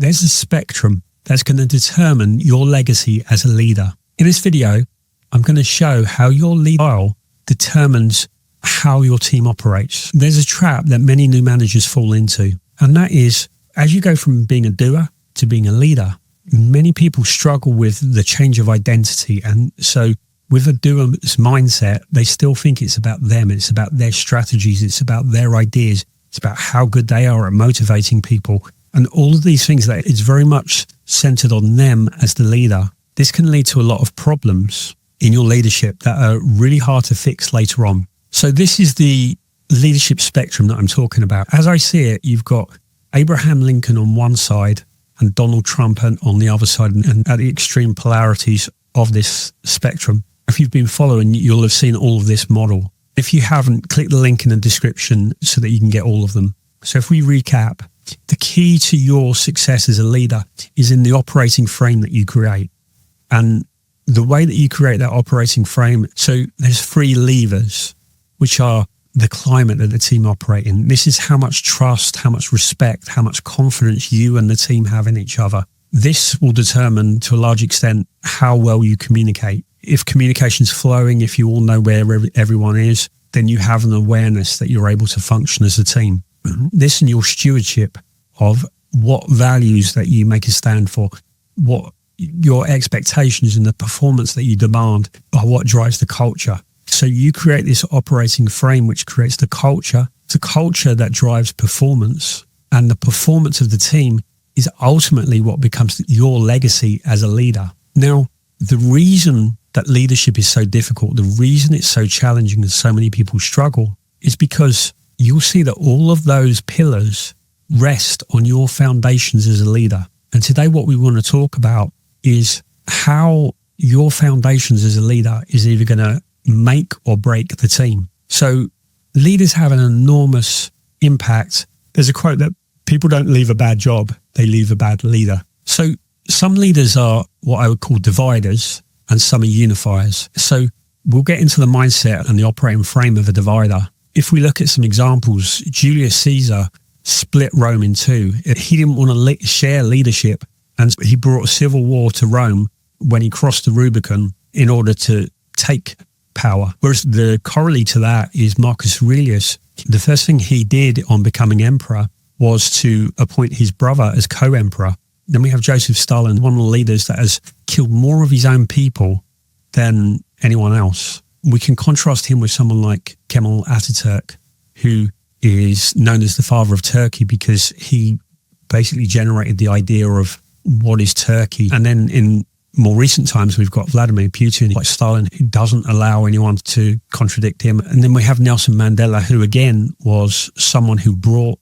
there's a spectrum that's going to determine your legacy as a leader. In this video, I'm going to show how your lead style determines how your team operates. There's a trap that many new managers fall into, and that is, as you go from being a doer to being a leader, many people struggle with the change of identity. And so with a doer's mindset, they still think it's about them. It's about their strategies. It's about their ideas. It's about how good they are at motivating people. And all of these things that is very much centered on them as the leader. This can lead to a lot of problems in your leadership that are really hard to fix later on. So this is the leadership spectrum that I'm talking about. As I see it, you've got Abraham Lincoln on one side and Donald Trump on the other side, and at the extreme polarities of this spectrum. If you've been following, you'll have seen all of this model. If you haven't, click the link in the description so that you can get all of them. So if we recap, the key to your success as a leader is in the operating frame that you create. And the way that you create that operating frame, so there's 3 levers, which are the climate that the team operate in. This is how much trust, how much respect, how much confidence you and the team have in each other. This will determine to a large extent how well you communicate. If communication's flowing, if you all know where everyone is, then you have an awareness that you're able to function as a team. This and your stewardship of what values that you make a stand for, what your expectations and the performance that you demand are what drives the culture. So you create this operating frame which creates the culture. It's a culture that drives performance, and the performance of the team is ultimately what becomes your legacy as a leader. Now, the reason that leadership is so difficult, the reason it's so challenging and so many people struggle, is because you'll see that all of those pillars rest on your foundations as a leader. And today what we want to talk about is how your foundations as a leader is either going to make or break the team. So leaders have an enormous impact. There's a quote that people don't leave a bad job, they leave a bad leader. So some leaders are what I would call dividers and some are unifiers. So we'll get into the mindset and the operating frame of a divider. If we look at some examples, Julius Caesar split Rome in 2. He didn't want to share leadership, and he brought a civil war to Rome when he crossed the Rubicon in order to take power. Whereas the corollary to that is Marcus Aurelius. The first thing he did on becoming emperor was to appoint his brother as co-emperor. Then we have Joseph Stalin, one of the leaders that has killed more of his own people than anyone else. We can contrast him with someone like Kemal Ataturk, who is known as the father of Turkey because he basically generated the idea of what is Turkey. And then in more recent times, we've got Vladimir Putin, like Stalin, who doesn't allow anyone to contradict him. And then we have Nelson Mandela, who again was someone who brought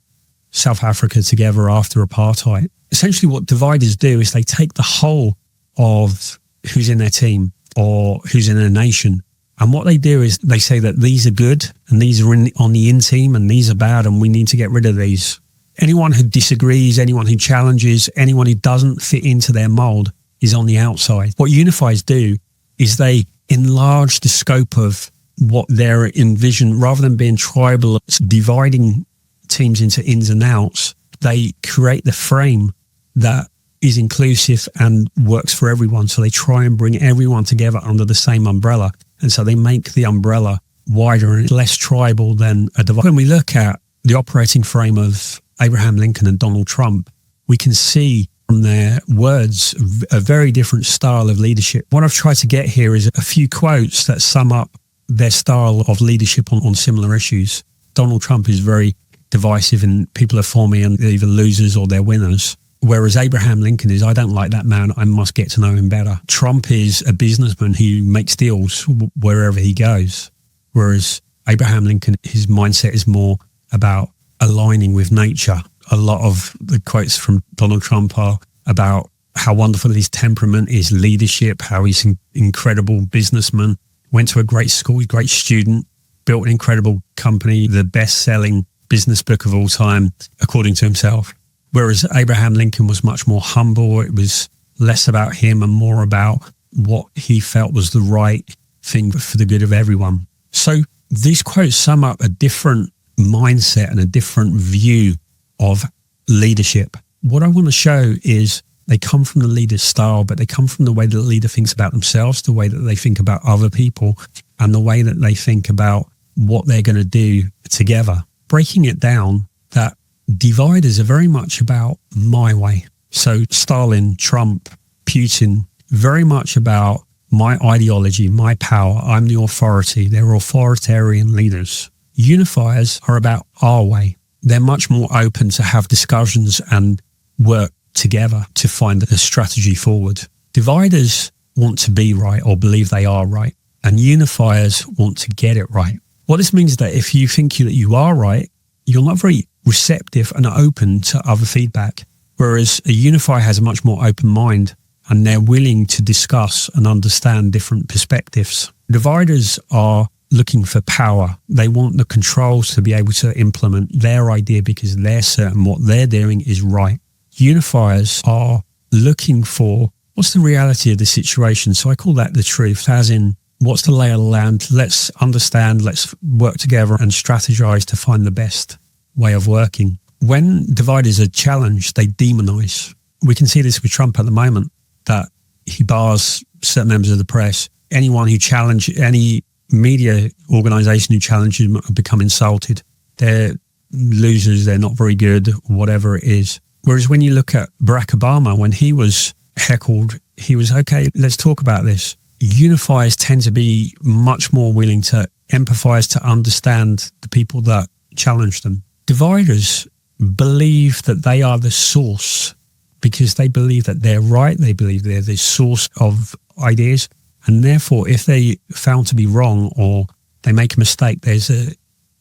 South Africa together after apartheid. Essentially what dividers do is they take the whole of who's in their team or who's in a nation, and what they do is they say that these are good and these are on the in team and these are bad and we need to get rid of these. Anyone who disagrees, anyone who challenges, anyone who doesn't fit into their mold is on the outside. What unifiers do is they enlarge the scope of what they're envisioned. Rather than being tribal, dividing teams into ins and outs, they create the frame that is inclusive and works for everyone. So they try and bring everyone together under the same umbrella. And so they make the umbrella wider and less tribal than a divide. When we look at the operating frame of Abraham Lincoln and Donald Trump, we can see from their words a very different style of leadership. What I've tried to get here is a few quotes that sum up their style of leadership on similar issues. Donald Trump is very divisive and people are for me and they're either losers or they're winners. Whereas Abraham Lincoln is, I don't like that man, I must get to know him better. Trump is a businessman who makes deals wherever he goes. Whereas Abraham Lincoln, his mindset is more about aligning with nature. A lot of the quotes from Donald Trump are about how wonderful his temperament is, leadership, how he's an incredible businessman, went to a great school, great student, built an incredible company, the best-selling business book of all time, according to himself. Whereas Abraham Lincoln was much more humble. It was less about him and more about what he felt was the right thing for the good of everyone. So these quotes sum up a different mindset and a different view of leadership. what I want to show is they come from the leader's style, but they come from the way that the leader thinks about themselves, the way that they think about other people, and the way that they think about what they're going to do together. Breaking it down, that dividers are very much about my way. So Stalin, Trump, Putin, very much about my ideology, my power. I'm the authority. They're authoritarian leaders. Unifiers are about our way. They're much more open to have discussions and work together to find a strategy forward. Dividers want to be right or believe they are right, and unifiers want to get it right. What this means is that if you think that you are right, you're not very receptive and open to other feedback, whereas a unifier has a much more open mind and they're willing to discuss and understand different perspectives. Dividers are looking for power. They want the controls to be able to implement their idea because they're certain what they're doing is right. Unifiers are looking for what's the reality of the situation. So I call that the truth, as in what's the lay of the land? Let's understand, let's work together and strategize to find the best way of working. When dividers are challenged, they demonize. We can see this with Trump at the moment, that he bars certain members of the press. Anyone who challenge any media organization who challenges him become insulted. They're losers, they're not very good, whatever it is. Whereas when you look at Barack Obama, when he was heckled, he was, okay, let's talk about this. Unifiers tend to be much more willing to empathize, to understand the people that challenge them. Dividers believe that they are the source because they believe that they're right. They believe they're the source of ideas. And therefore, if they found to be wrong or they make a mistake, there's an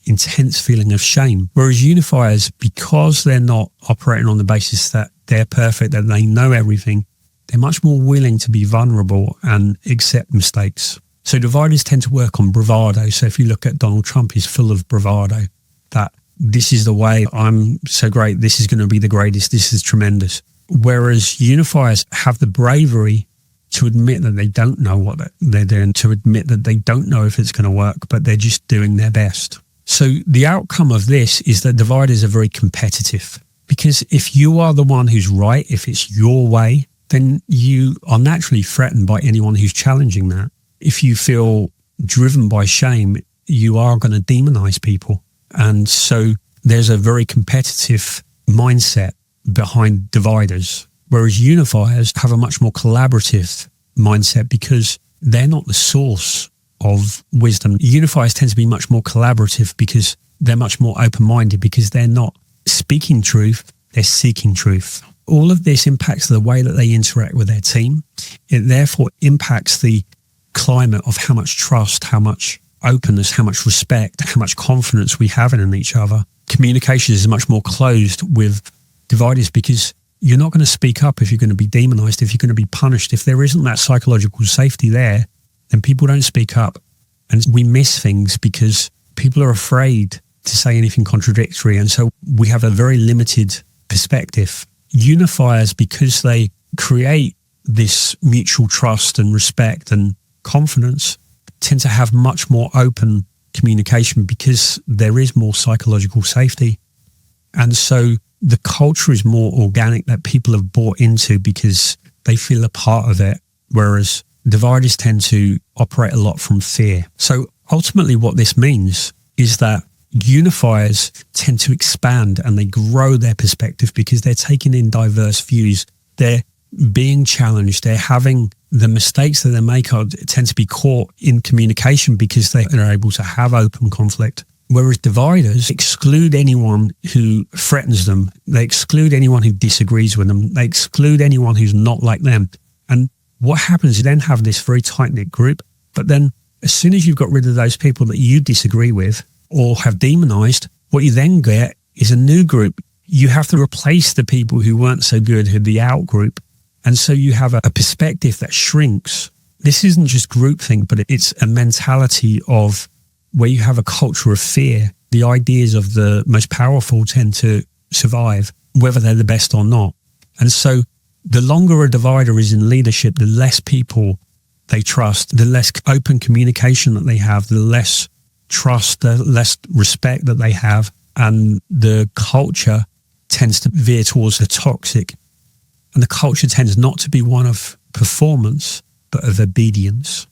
intense feeling of shame. Whereas unifiers, because they're not operating on the basis that they're perfect, that they know everything, they're much more willing to be vulnerable and accept mistakes. So dividers tend to work on bravado. So if you look at Donald Trump, he's full of bravado, that this is the way, I'm so great, this is going to be the greatest, this is tremendous. Whereas unifiers have the bravery to admit that they don't know what they're doing, to admit that they don't know if it's going to work, but they're just doing their best. So the outcome of this is that dividers are very competitive, because if you are the one who's right, if it's your way, then you are naturally threatened by anyone who's challenging that. If you feel driven by shame, you are going to demonize people. And so there's a very competitive mindset behind dividers, whereas unifiers have a much more collaborative mindset because they're not the source of wisdom. Unifiers tend to be much more collaborative because they're much more open-minded, because they're not speaking truth, they're seeking truth. All of this impacts the way that they interact with their team. It therefore impacts the climate of how much trust, how much openness, how much respect, how much confidence we have in each other. Communication is much more closed with dividers because you're not going to speak up if you're going to be demonized, if you're going to be punished. If there isn't that psychological safety there, then people don't speak up. And we miss things because people are afraid to say anything contradictory. And so we have a very limited perspective. Unifiers, because they create this mutual trust and respect and confidence, tend to have much more open communication because there is more psychological safety. And so the culture is more organic, that people have bought into because they feel a part of it, whereas dividers tend to operate a lot from fear. So ultimately what this means is that unifiers tend to expand and they grow their perspective because they're taking in diverse views. They're being challenged. They're having the mistakes that they make tend to be caught in communication because they are able to have open conflict. Whereas dividers exclude anyone who threatens them. They exclude anyone who disagrees with them. They exclude anyone who's not like them. And what happens, you then have this very tight-knit group. But then as soon as you've got rid of those people that you disagree with or have demonized, what you then get is a new group. You have to replace the people who weren't so good, who are the out group. And so you have a perspective that shrinks. This isn't just groupthink, but it's a mentality of where you have a culture of fear. The ideas of the most powerful tend to survive, whether they're the best or not. And so the longer a divider is in leadership, the less people they trust, the less open communication that they have, the less trust, the less respect that they have. And the culture tends to veer towards the toxic. And the culture tends not to be one of performance, but of obedience.